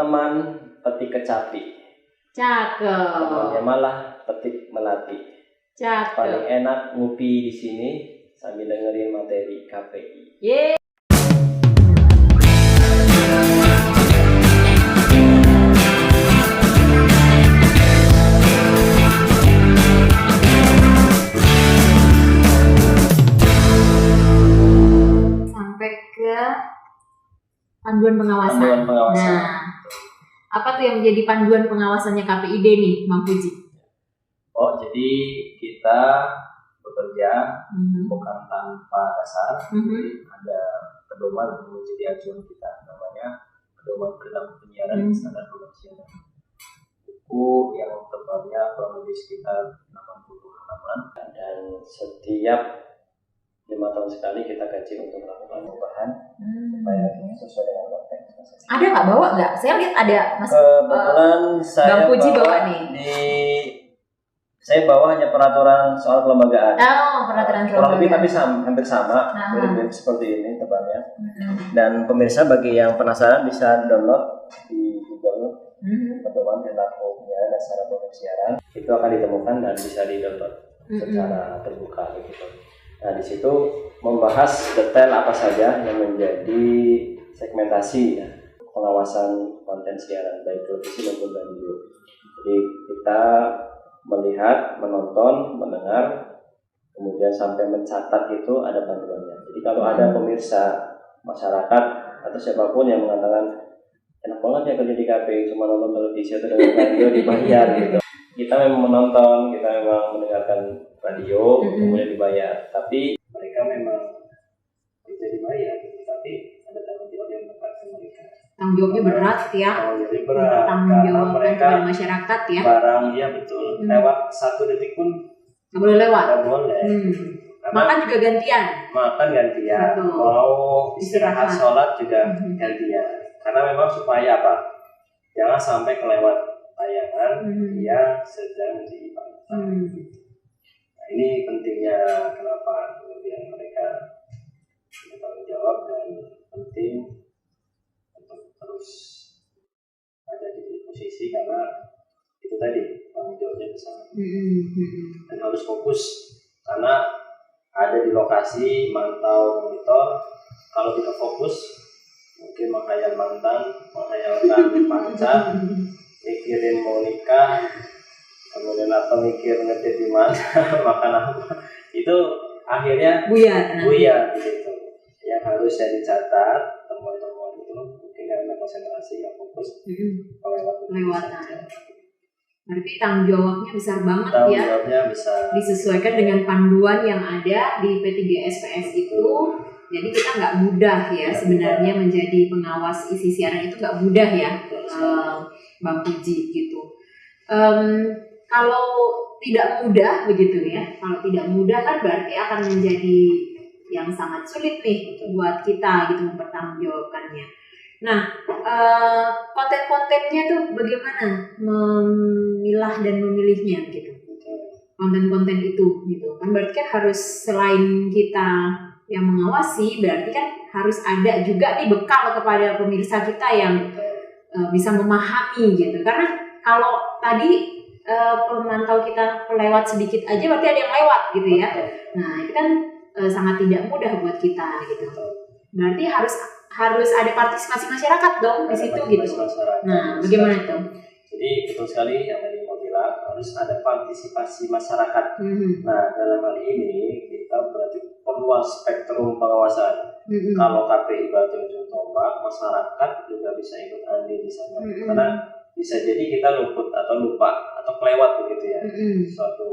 teman petik kecapi. Cakep. Temannya malah petik melati. Cakep. Paling enak ngopi di sini sambil dengerin materi KPI. Yeay. Sampai ke panduan pengawasan. Panduan pengawasan. Nah, apa tuh yang menjadi panduan pengawasannya KPID nih, Bang Puji? Oh, jadi kita bekerja bukan tanpa dasar. Jadi ada pedoman yang menjadi acuan kita, namanya pedoman perilaku penyiaran standar penyiaran. Buku yang tebalnya kurang lebih sekitar 80 halaman, dan setiap 5 tahun sekali kita kaji untuk melakukan perubahan supaya sesuai dengan konteks. Ada nggak bawa nggak? Saya lihat ada Mas. Kebetulan saya Bang Puji bawa nih. Saya bawa hanya peraturan soal kelembagaan. Oh, peraturan kurang lebih kelembagaan. tapi hampir sama, mirip-mirip seperti ini tebalnya. Dan pemirsa bagi yang penasaran bisa download di Google pedoman perilaku penyiaran dan standar penyiaran. Itu akan ditemukan dan bisa di-download secara terbuka begitu. Nah, di situ membahas detail apa saja yang menjadi segmentasi ya, pengawasan konten siaran baik televisi maupun radio. Jadi kita melihat, menonton, mendengar, kemudian sampai mencatat itu ada panduannya. Jadi kalau ada pemirsa, masyarakat atau siapapun yang mengatakan enak banget ya kerja di KPI, cuma nonton televisi atau dengar radio dibayar gitu. Kita memang menonton, kita memang mendengarkan radio, kemudian dibayar. Tapi mereka memang tidak dibayar, tapi ada tanggung jawab yang melekat mereka. Tanggung jawabnya berat ya. Tanggung jawab kepada masyarakat ya. Barang ya betul. Lewat 1 detik pun nggak boleh lewat. Nggak boleh. Makan juga gantian. Makan gantian. Betul. Mau istirahat sholat juga gantian. Karena memang supaya apa? Jangan sampai kelewat tayangan yang sedang dipantau. Nah, ini pentingnya kenapa kemudian mereka bertanggung jawab dan penting untuk terus ada di posisi, karena itu tadi tanggung jawabnya besar dan harus fokus karena ada di lokasi mantau monitor. Kalau tidak fokus mungkin menghayal mantan, menghayalkan pacar, mikirin mau nikah, kemudian atau mikir ngedit di mana, makan apa, itu akhirnya buyar gitu. Yang harusnya dicatat temuan-temuan itu mungkin karena konsentrasi nggak fokus lewat. Berarti tanggung jawabnya besar banget tanggung ya. Jawabnya besar. Disesuaikan dengan panduan yang ada di P3SPS itu. Jadi kita nggak mudah ya sebenarnya menjadi pengawas isi siaran, itu nggak mudah ya, Bang Puji gitu. Kalau tidak mudah begitu ya, kalau tidak mudah kan berarti akan menjadi yang sangat sulit nih buat kita gitu mempertanggungjawabkannya. Nah, konten-kontennya tuh bagaimana memilah dan memilihnya gitu. Konten-konten itu gitu kan berarti kan harus selain kita yang mengawasi, berarti kan harus ada juga nih bekal kepada pemirsa kita yang bisa memahami gitu. Karena kalau tadi pemantau kita lewat sedikit aja berarti ada yang lewat gitu ya. Nah, itu kan sangat tidak mudah buat kita gitu. Berarti harus ada partisipasi masyarakat dong di situ gitu. Nah, bagaimana tuh? Jadi betul sekali yang tadi mau bilang, harus ada partisipasi masyarakat. Nah, dalam hal ini kita berarti perluas spektrum pengawasan. Kalau KPI batu ujung tombak, masyarakat juga bisa ikut andil di sana. Karena bisa jadi kita luput atau lupa atau kelewat begitu ya. Suatu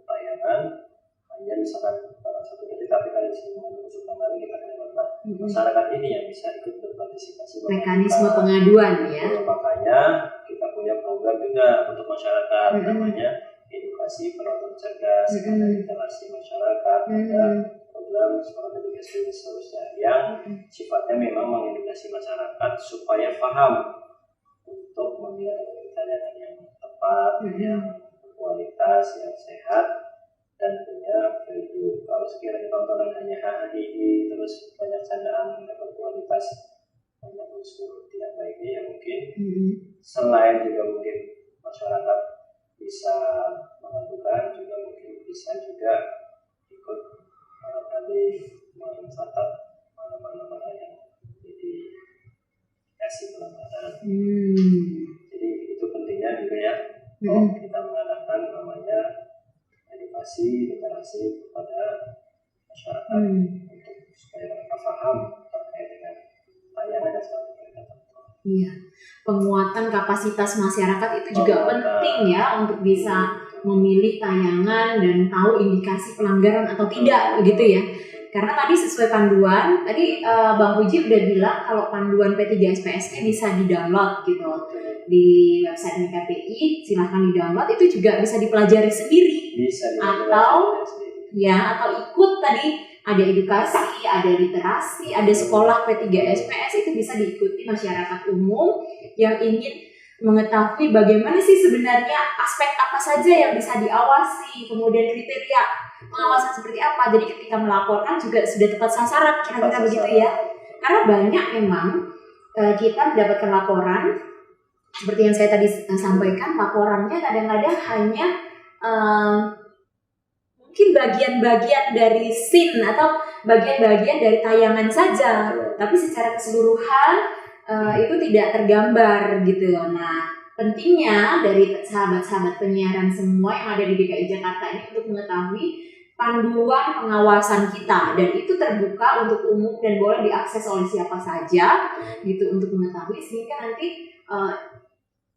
tayangan hanya misalkan satu detik, tapi kalau semua muncul kembali kita kelewat. Nah, masyarakat ini yang bisa ikut berpartisipasi. Mekanisme pengaduan ya. Makanya kita punya program juga untuk masyarakat, namanya edukasi penonton cerdas, literasi masyarakat, ada program sekolah edukasi dan seterusnya yang sifatnya memang mengedukasi masyarakat supaya paham untuk memilih tayangan yang tepat, yang berkualitas, yang sehat, dan punya value. Kalau sekiranya tontonan hanya HHI terus banyak candaan tidak berkualitas, banyak unsur tidak baiknya ya mungkin selain juga mungkin masyarakat bisa mengadukan, juga mungkin bisa juga ikut tadi mencatat mana-mana yang jadi kasih pelanggaran. Jadi itu pentingnya juga ya, kita mengadakan namanya edukasi, literasi kepada masyarakat untuk supaya mereka paham terkait dengan tayangan yang selalu mereka tonton. Iya, penguatan kapasitas masyarakat itu juga penting ya untuk bisa memilih tayangan dan tahu indikasi pelanggaran atau tidak gitu ya. Karena tadi sesuai panduan, tadi Bang Puji udah bilang kalau panduan P3SPS-nya bisa di-download gitu di website MIKPI, silahkan di-download, itu juga bisa dipelajari sendiri. Bisa atau ikut tadi ada edukasi, ada literasi, ada sekolah P3SPS, itu bisa diikuti masyarakat umum yang ingin mengetahui bagaimana sih sebenarnya aspek apa saja yang bisa diawasi, kemudian kriteria pengawasan seperti apa. Jadi ketika melaporkan juga sudah tepat sasaran, kira-kira begitu ya. Karena banyak memang kita mendapatkan laporan seperti yang saya tadi sampaikan, laporannya kadang-kadang hanya mungkin bagian-bagian dari scene atau bagian-bagian dari tayangan saja, tapi secara keseluruhan itu tidak tergambar gitu. Nah, pentingnya dari sahabat-sahabat penyiaran semua yang ada di DKI Jakarta ini untuk mengetahui panduan pengawasan kita, dan itu terbuka untuk umum dan boleh diakses oleh siapa saja gitu untuk mengetahui, sehingga nanti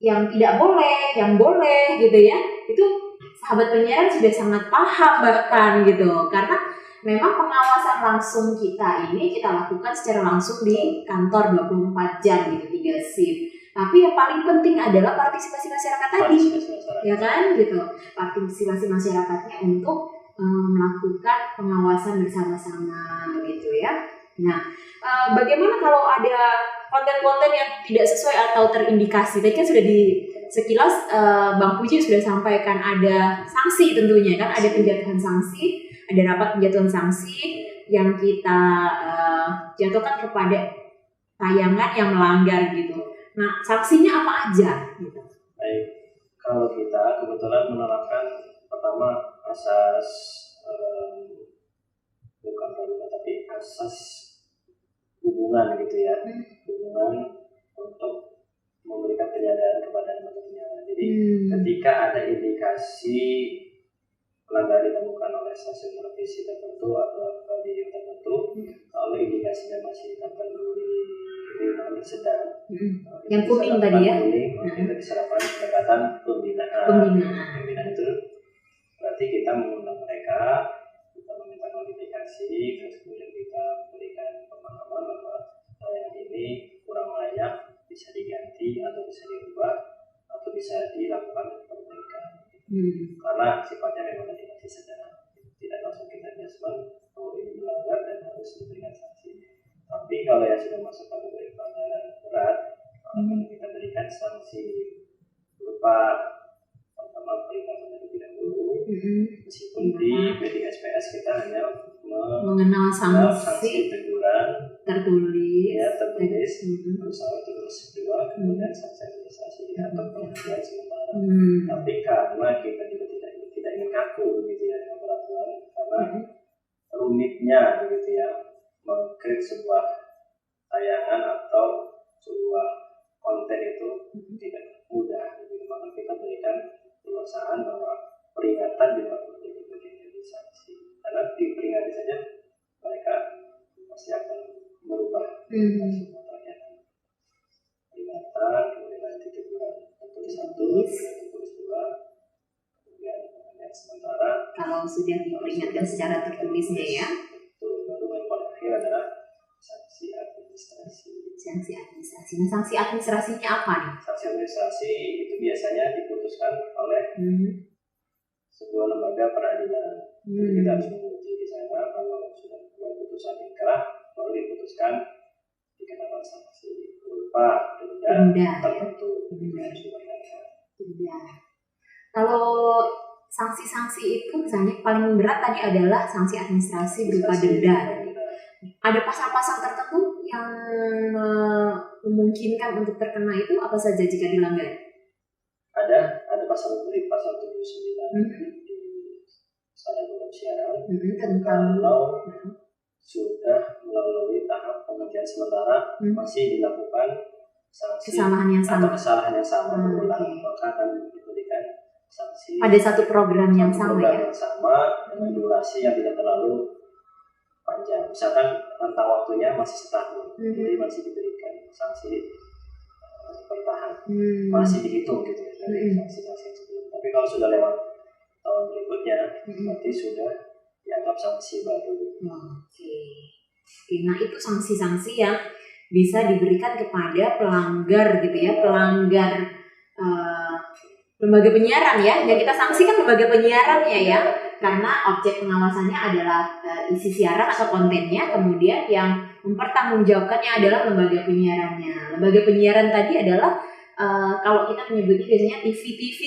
yang tidak boleh, yang boleh gitu ya, itu sahabat penyiaran sudah sangat paham bahkan gitu, karena memang pengawasan langsung kita ini kita lakukan secara langsung di kantor 24 jam gitu, 3 shift. Tapi yang paling penting adalah partisipasi masyarakat tadi, ya kan gitu, partisipasi masyarakatnya untuk melakukan pengawasan bersama-sama gitu ya. Nah, bagaimana kalau ada konten-konten yang tidak sesuai atau terindikasi? Tadi kan sudah di sekilas Bang Puji sudah sampaikan ada sanksi tentunya kan, ada penjatuhan sanksi, ada rapat penjatuhan sanksi yang kita jatuhkan kepada tayangan yang melanggar gitu. Nah, sanksinya apa aja gitu? Baik, kalau kita kebetulan menerapkan pertama asas bukan praduga tapi asas hubungan gitu ya, hubungan untuk memberikan penyadaraan kepada lembaga penyiaran. Jadi ketika ada indikasi pelanggaran ditemukan oleh stasiun televisi tertentu atau radio tertentu, kalau indikasinya masih terpenuhi sedang, yang kuning tadi ya, kita bisa lakukan pendekatan pembinaan. Pembinaan itu berarti kita mengundang mereka, kita meminta notifikasi, terus kemudian kita berikan pemahaman bahwa tayangan ini kurang layak, bisa diganti atau bisa dirubah atau bisa dilakukan perbaikan. Karena sifatnya memang masih sedang, tidak langsung kita adjustment kalau ini melanggar dan harus diberikan sanksi. Tapi kalau yang sudah masuk pada pelanggaran berat, kita berikan sanksi berupa pertama peringatan terlebih dahulu. Meskipun di P3SPS kita hanya mengenal sanksi teguran tertulis, terus terus kedua, kemudian sanksi administrasi atau penghentian sementara. Tapi karena kita juga tidak ingin kaku gitu ya dengan peraturan, karena rumitnya gitu ya mengkreat sebuah tayangan atau sebuah konten itu tidak mudah, gitu. Maka kita berikan peluasan bahwa peringatan juga menjadi bagian dari sanksi. Karena diperingati saja mereka pasti akan merubah sebuah tayangan. Peringatan, kemudian nanti teguran tertulis 1, tertulis 2, kemudian penghentian sementara. Kalau sudah diperingatkan secara tertulisnya ya. Baru yang paling akhir adalah sanksi administrasi. Sanksi administrasi. Nah, sanksi administrasinya apa nih? Sanksi administrasi itu biasanya diputuskan oleh sebuah lembaga peradilan. Kita harus menguji di sana, kalau sudah putusan inkrah baru diputuskan dikenakan sanksi berupa denda tertentu. Denda. Kalau sanksi-sanksi itu misalnya paling berat tadi adalah sanksi administrasi berupa denda. Ada pasal-pasal tertentu yang memungkinkan untuk terkena itu apa saja jika dilanggar? Ada pasal 79 di Undang Undang Siaran Tentang kalau sudah melalui tahap penghentian sementara masih dilakukan sanksi kesalahan yang sama atau kesalahan yang sama berulang, maka akan diberikan sanksi pada satu program yang sama yang sama dengan durasi yang tidak terlalu panjang. Misalkan rentang waktunya masih setahun, jadi masih diberikan sanksi bertahan, masih dihitung gitu ya dari sanksi-sanksi sebelum. Tapi kalau sudah lewat tahun berikutnya, berarti sudah dianggap sanksi baru. Oke. Nah itu sanksi-sanksi yang bisa diberikan kepada pelanggar gitu ya, pelanggar lembaga penyiaran ya. Yang kita sanksikan lembaga penyiarannya ya, karena objek pengawasannya adalah isi siaran atau kontennya, kemudian yang mempertanggungjawabkannya adalah lembaga penyiarannya. Lembaga penyiaran tadi adalah kalau kita menyebutnya biasanya TV-TV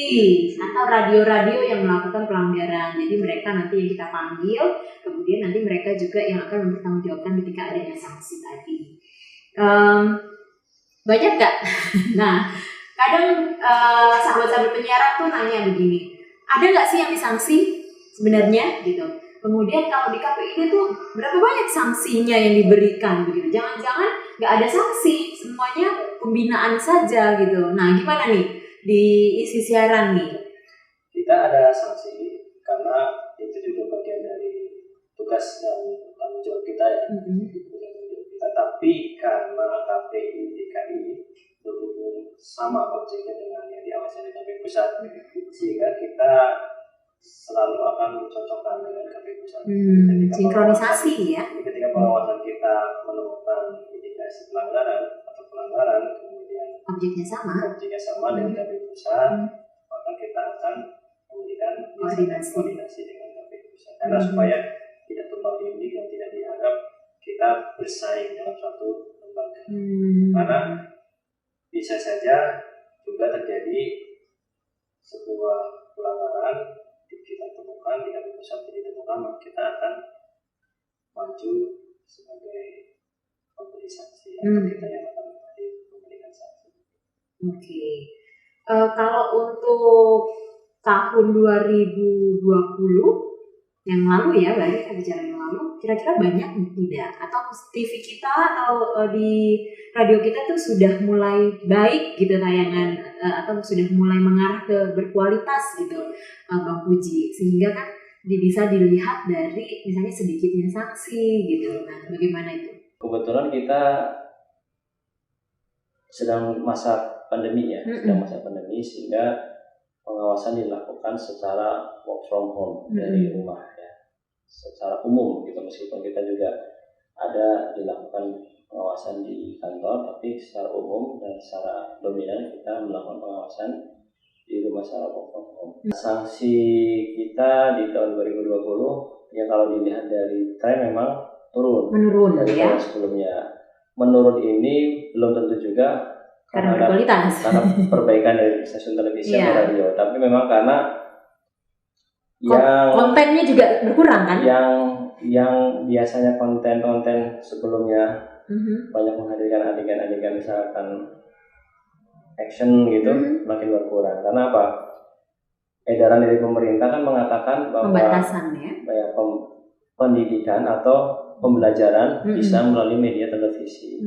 atau radio-radio yang melakukan pelanggaran. Jadi mereka nanti yang kita panggil, kemudian nanti mereka juga yang akan mempertanggungjawabkan ketika adanya sanksi tadi. Banyak gak? Nah, kadang sahabat-sahabat penyiaran tuh nanya begini, ada gak sih yang disanksi sebenarnya gitu? Kemudian kalau di KPID tuh berapa banyak sanksinya yang diberikan begitu? Jangan-jangan nggak ada sanksi, semuanya pembinaan saja gitu. Nah, gimana nih di isi siaran nih? Kita ada sanksi karena itu juga bagian dari tugas dan tanggung jawab kita ya. Tapi karena KPI DKI berhubung sama objeknya dengan yang diawasi oleh KPI pusat, sehingga kita selalu akan mencocokkan dengan KPI pusat. Sinkronisasi ya. Ketika pengawasan kita menemukan indikasi pelanggaran atau pelanggaran, kemudian objeknya sama dengan KPI pusat, maka kita akan memberikan koordinasi dengan KPI pusat. Karena supaya tidak tumpang tindih dan tidak dianggap kita bersaing dalam satu lembaga. Karena bisa saja juga terjadi sebuah pelanggaran kita temukan, tidak bisa ditemukan, maka kita akan maju sebagai pemberi sanksi atau kita yang akan memberikan sanksi. Oke. Kalau untuk tahun 2020 yang lalu ya, berarti kita bicara yang lalu, kira-kira banyak tidak? Atau TV kita atau di radio kita tuh sudah mulai baik gitu tayangan atau sudah mulai mengarah ke berkualitas gitu, Bang Puji, sehingga kan bisa dilihat dari misalnya sedikitnya sanksi gitu. Nah, bagaimana itu? Kebetulan kita sedang masa pandemi ya, sedang masa pandemi sehingga pengawasan dilakukan secara work from home dari rumah ya, secara umum gitu, meskipun kita juga ada dilakukan pengawasan di kantor, tapi secara umum dan secara dominan kita melakukan pengawasan di rumah secara work from home. Sanksi kita di tahun 2020 ya kalau dilihat dari tren memang menurun dari tahun sebelumnya. Menurun ini belum tentu juga karena perbaikan dari stasiun televisi atau radio, tapi memang karena yang kontennya juga berkurang kan? Yang biasanya konten-konten sebelumnya banyak menghadirkan adegan-adegan misalkan action gitu, makin berkurang. Karena apa? Edaran dari pemerintah kan mengatakan bahwa pembatasan ya, pendidikan atau pembelajaran bisa melalui media televisi,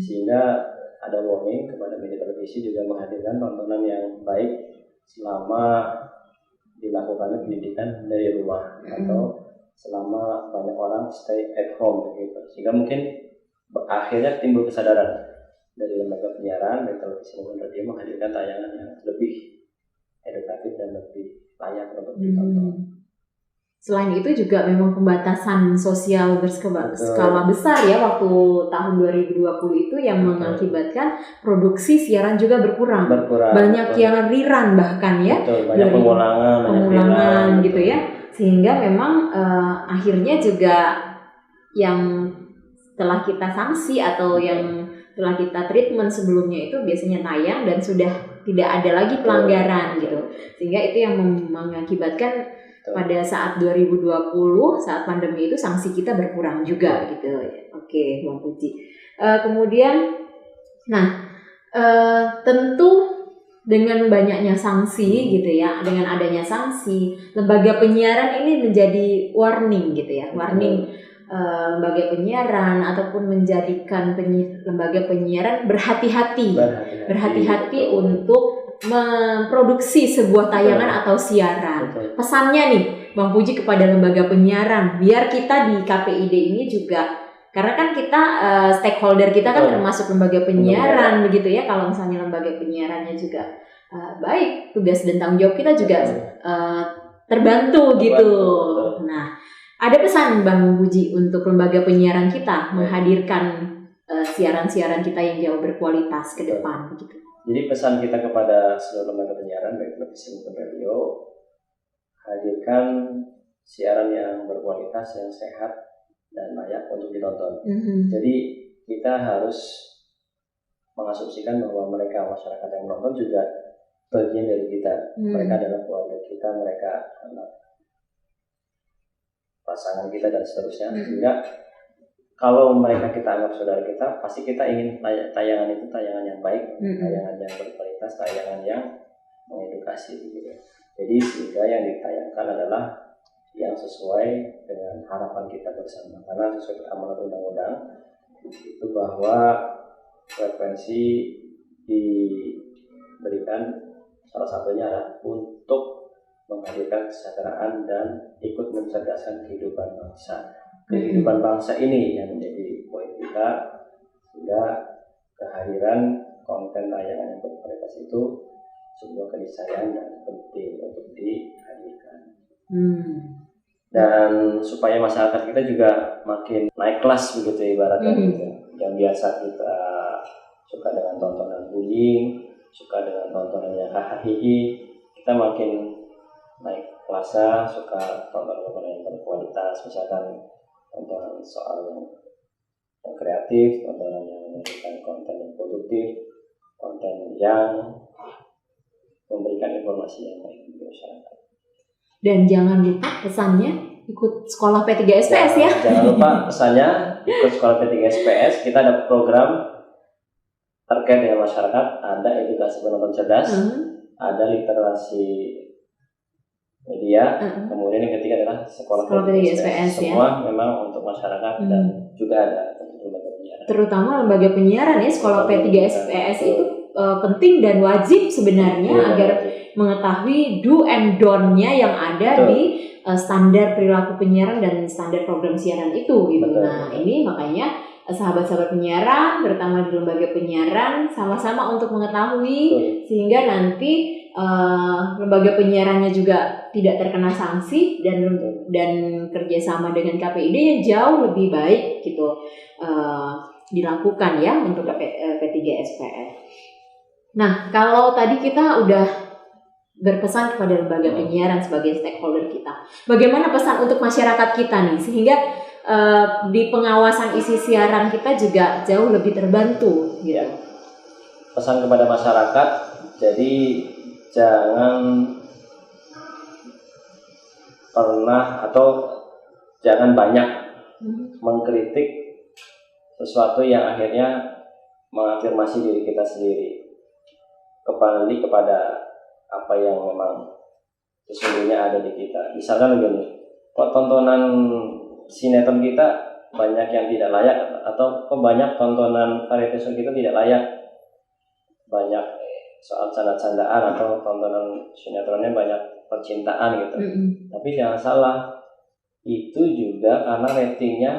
sehingga ada warning kepada media televisi juga menghadirkan tontonan yang baik selama dilakukannya pendidikan dari rumah atau selama banyak orang stay at home gitu. Sehingga mungkin akhirnya timbul kesadaran dari lembaga penyiaran, dari televisi maupun radio menghadirkan tayangan yang lebih edukatif dan lebih layak untuk ditonton. Selain itu juga memang pembatasan sosial berskala besar ya waktu tahun 2020 itu yang mengakibatkan produksi siaran juga berkurang. Banyak yang rerun bahkan ya. Banyak pengulangan gitu ya. Sehingga memang akhirnya juga yang setelah kita sanksi atau yang setelah kita treatment sebelumnya itu biasanya tayang dan sudah tidak ada lagi pelanggaran gitu. Sehingga itu yang mengakibatkan pada saat 2020 saat pandemi itu sanksi kita berkurang juga gitu. Oke, Bang Puji. Kemudian, tentu dengan banyaknya sanksi gitu ya, dengan adanya sanksi, lembaga penyiaran ini menjadi warning gitu ya, warning lembaga penyiaran ataupun menjadikan lembaga penyiaran berhati-hati untuk memproduksi sebuah tayangan atau siaran. Pesannya nih, Bang Puji kepada lembaga penyiaran, biar kita di KPID ini juga, karena kan kita stakeholder kita kan termasuk lembaga penyiaran begitu ya. Kalau misalnya lembaga penyiarannya juga baik, tugas dan tanggung jawab kita juga terbantu gitu. Nah, ada pesan Bang Puji untuk lembaga penyiaran kita menghadirkan siaran-siaran kita yang jauh berkualitas ke depan begitu. Jadi pesan kita kepada seluruh lembaga penyiaran baik televisi maupun radio, hadirkan siaran yang berkualitas, yang sehat dan layak untuk ditonton. Jadi kita harus mengasumsikan bahwa mereka masyarakat yang menonton juga bagian dari kita. Mereka adalah keluarga kita, mereka anak pasangan kita dan seterusnya. Sehingga kalau mereka kita anggap saudara kita, pasti kita ingin tayangan itu tayangan yang baik, tayangan yang berkualitas, tayangan yang mengedukasi gitu. Jadi sehingga yang ditayangkan adalah yang sesuai dengan harapan kita bersama. Karena sesuai amanat undang-undang itu bahwa frekuensi diberikan salah satunya adalah untuk menghadirkan kesejahteraan dan ikut mencerdaskan kehidupan bangsa. Kehidupan bangsa ini yang menjadi poin kita, sehingga kehadiran konten tayangan yang berkualitas itu sebuah keniscayaan yang penting untuk dihadirkan. Dan supaya masyarakat kita juga makin naik kelas begitu ibaratnya gitu. Yang biasa kita suka dengan tontonan bullying, suka dengan tontonan yang hahaha, kita makin naik kelasnya, suka tontonan yang berkualitas, misalkan tontonan soal yang kreatif, tontonan yang memberikan konten yang produktif, konten yang memberikan informasi yang baik bagi masyarakat. Dan jangan lupa pesannya ikut sekolah P3SPS ya. Jangan lupa pesannya ikut sekolah P3SPS. Kita ada program terkait dengan masyarakat, ada edukasi penonton cerdas, ada literasi media, kemudian yang ketiga adalah sekolah P3SPS. Semua memang untuk masyarakat dan juga ada untuk lembaga penyiaran. Terutama lembaga penyiaran ya, sekolah P3SPS itu penting dan wajib sebenarnya agar mengetahui do and don't-nya yang ada di standar perilaku penyiaran dan standar program siaran itu gitu. Nah, ini makanya sahabat-sahabat penyiaran, terutama di lembaga penyiaran, sama-sama untuk mengetahui sehingga nanti lembaga penyiarannya juga tidak terkena sanksi dan kerjasama dengan KPID yang jauh lebih baik gitu dilakukan ya untuk P3SPS. Nah, kalau tadi kita udah berpesan kepada lembaga penyiaran sebagai stakeholder kita, bagaimana pesan untuk masyarakat kita nih sehingga di pengawasan isi siaran kita juga jauh lebih terbantu gitu. Ya. Pesan kepada masyarakat, jadi jangan pernah atau jangan banyak mengkritik sesuatu yang akhirnya mengafirmasi diri kita sendiri, kembali kepada apa yang memang sesungguhnya ada di kita. Misalkan begini, kok tontonan sinetron kita banyak yang tidak layak, atau kok banyak tontonan variety show kita tidak layak, banyak soal canda-candaan atau tontonan sinetronnya banyak percintaan gitu. Tapi jangan salah, itu juga karena ratingnya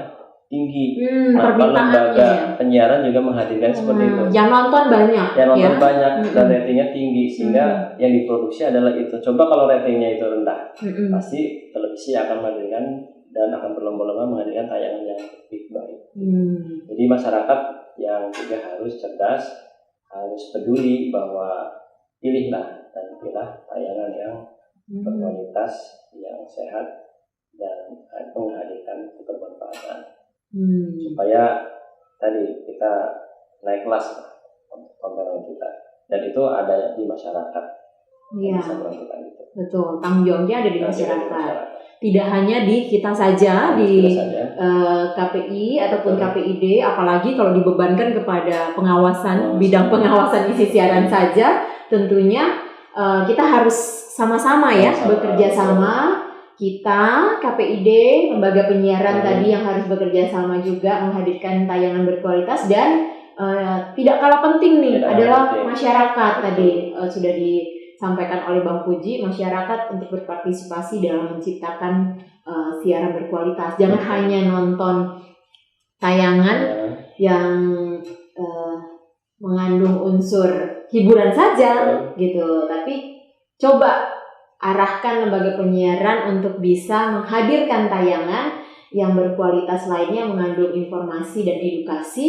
tinggi. Maka lembaga penyiaran juga menghadirkan seperti itu. Yang nonton banyak. Yang nonton banyak dan ratingnya tinggi, sehingga yang diproduksi adalah itu. Coba kalau ratingnya itu rendah, pasti televisi akan menghadirkan dan akan berlomba-lomba menghadirkan tayangan yang lebih baik. Jadi masyarakat yang juga harus cerdas, harus peduli bahwa pilihlah tayangan yang berkualitas, yang sehat dan menghadirkan kebermanfaatan. Supaya tadi kita naik kelas tontonan kita, dan itu ada di masyarakat. Iya. Betul, tanggung jawabnya ada di masyarakat. tidak hanya di kita saja, di KPI ataupun KPID, apalagi kalau dibebankan kepada pengawasan, bidang pengawasan isi siaran saja, tentunya kita harus sama-sama ya, bekerja sama. Kita, KPID, lembaga penyiaran tadi yang harus bekerja sama juga menghadirkan tayangan berkualitas, dan tidak kalah penting nih adalah masyarakat. Tadi sudah disampaikan oleh Bang Puji, masyarakat untuk berpartisipasi dalam menciptakan siaran berkualitas. Jangan hanya nonton tayangan yang mengandung unsur hiburan saja gitu, tapi coba arahkan lembaga penyiaran untuk bisa menghadirkan tayangan yang berkualitas lainnya, mengandung informasi dan edukasi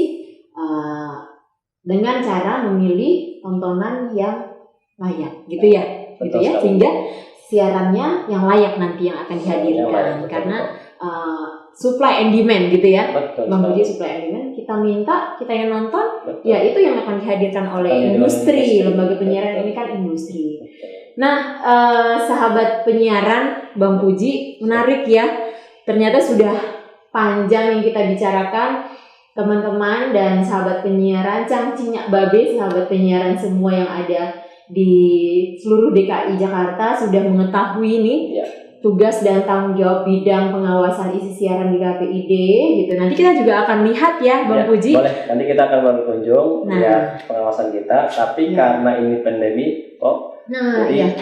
dengan cara memilih tontonan yang layak, gitu ya, gitu ya, sehingga siarannya yang layak nanti yang akan dihadirkan, karena supply and demand gitu ya, Bang Puji, supply and demand, kita minta, kita yang nonton, ya itu yang akan dihadirkan oleh industri. Lembaga penyiaran ini kan industri. Nah, sahabat penyiaran, Bang Puji, menarik ya. Ternyata sudah panjang yang kita bicarakan, teman-teman dan sahabat penyiaran, cangcinyak babe, sahabat penyiaran semua yang ada di seluruh DKI Jakarta sudah mengetahui nih tugas dan tanggung jawab bidang pengawasan isi siaran di KPID gitu. Nanti kita juga akan lihat ya, Bang Puji. Boleh, nanti kita akan berkunjung lihat pengawasan kita, tapi karena ini pandemi jadi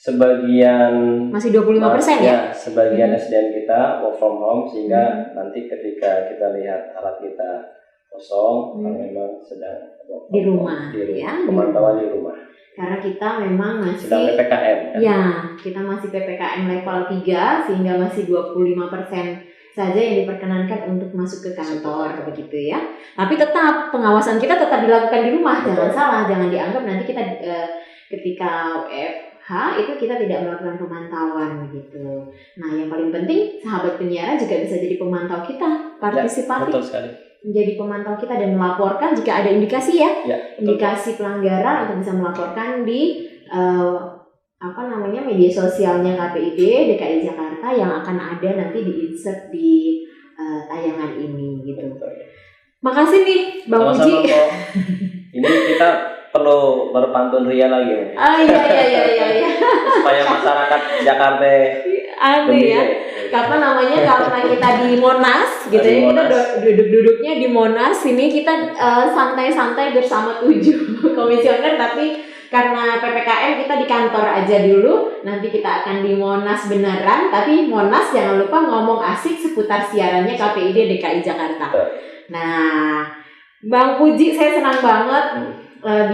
sebagian masih 25% ya. Sebagian SDM kita work from home, sehingga nanti ketika kita lihat alat kita kosong, memang sedang di rumah ya, pemantauan di rumah. Karena kita memang masih sedang PPKM kan? Ya, kita masih PPKM level 3, sehingga masih 25% saja yang diperkenankan untuk masuk ke kantor, begitu ya. Tapi tetap pengawasan kita tetap dilakukan di rumah. Jangan salah, jangan dianggap nanti kita ketika WFH itu kita tidak melakukan pemantauan begitu. Nah, yang paling penting sahabat penyiaran juga bisa jadi pemantau kita, partisipatif. Betul sekali. Menjadi pemantau kita dan melaporkan jika ada indikasi indikasi pelanggaran, untuk bisa melaporkan di media sosialnya KPID DKI Jakarta yang akan ada nanti di-insert di tayangan ini gitu. Makasih nih Bang Puji. Ini kita perlu berpantun ria lagi. Iya. Supaya masyarakat Jakarta ya. Karena karena kita di Monas gitu ya, kita duduknya di Monas ini, kita santai-santai bersama 7 komisioner, tapi karena PPKM kita di kantor aja dulu. Nanti kita akan di Monas beneran, tapi Monas jangan lupa ngomong asik seputar siarannya KPID DKI Jakarta. Nah, Bang Puji, saya senang banget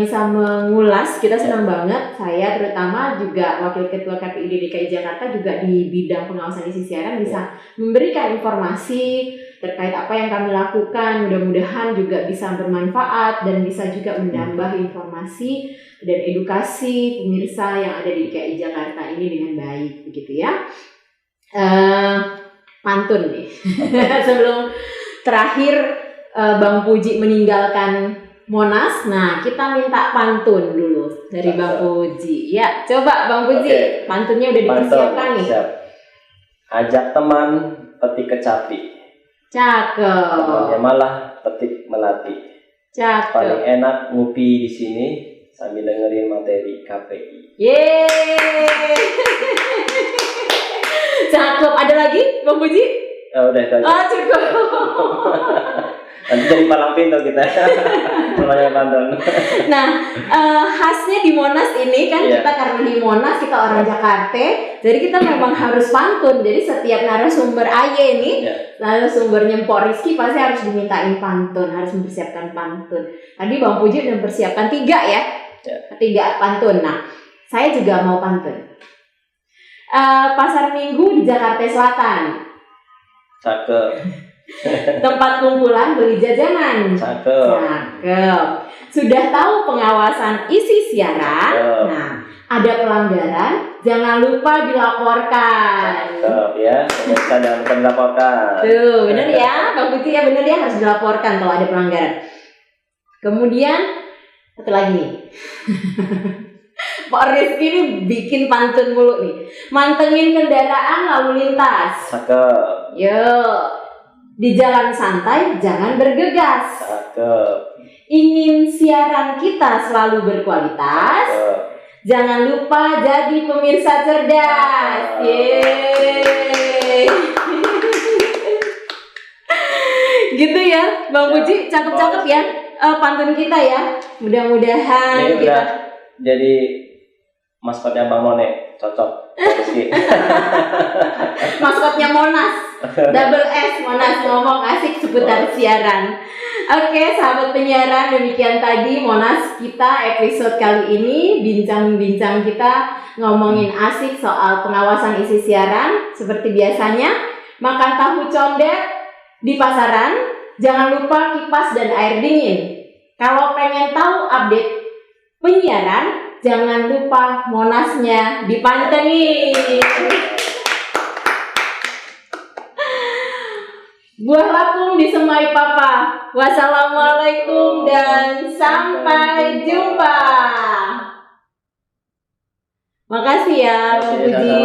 bisa mengulas, kita senang banget, saya terutama juga Wakil Ketua KPID DKI Jakarta juga di bidang pengawasan isi siaran bisa memberikan informasi terkait apa yang kami lakukan. Mudah-mudahan juga bisa bermanfaat dan bisa juga menambah informasi dan edukasi pemirsa yang ada di DKI Jakarta ini dengan baik, begitu ya. Pantun nih sebelum terakhir Bang Puji meninggalkan Monas, nah kita minta pantun dulu dari Bang Puji. Ya, coba Bang Puji, pantunnya udah dipersiapkan nih. Siap. Ajak teman petik kecapi. Cakep. Temannya malah petik melati. Cakep. Paling enak ngopi di sini sambil dengerin materi KPI. Yeay. Cakep. Ada lagi Bang Puji? Udah itu aja. Cukup. Nanti jadi palang pintu kita. Namanya pantun. Nah, khasnya di Monas ini kan kita karena di Monas kita orang Jakarta, jadi kita memang harus pantun. Jadi setiap narasumber AY ini, narasumbernya Mpok Rizky pasti harus dimintain pantun, harus mempersiapkan pantun. Tadi Bang Puji udah mempersiapkan 3 ya, 3 pantun. Nah, saya juga mau pantun. Pasar Minggu di Jakarta Selatan. Cakep. Tempat kumpulan beli jajanan. Cakep. Sudah tahu pengawasan isi siaran. Nah, ada pelanggaran, jangan lupa dilaporkan. Cakep ya, jangan lupa dilaporkan. Tuh, benar ya, Bang Puji ya, benar ya, harus dilaporkan kalau ada pelanggaran. Kemudian satu lagi nih. Kok Rizky ini bikin pantun mulu nih. Mantengin kendaraan lalu lintas. Cakep. Yuk. Di jalan santai jangan bergegas. Cakep. Ingin siaran kita selalu berkualitas. Cakep. Jangan lupa jadi pemirsa cerdas. Yeay. Gitu ya, Bang Puji, cakep-cakep ya pantun kita ya. Mudah-mudahan ini kita udah jadi maskotnya Bang None, cocok. Rizky. maskotnya Monas, double S, Monas ngomong asik seputar siaran. Oke, sahabat penyiaran, demikian tadi Monas kita episode kali ini, bincang-bincang kita ngomongin asik soal pengawasan isi siaran. Seperti biasanya, makan tahu condet di pasaran, jangan lupa kipas dan air dingin. Kalau pengen tahu update penyiaran, jangan lupa Monasnya dipantengin. Buah lapung disemai papa. Wassalamualaikum dan sampai jumpa. Makasih ya, Bang Puji.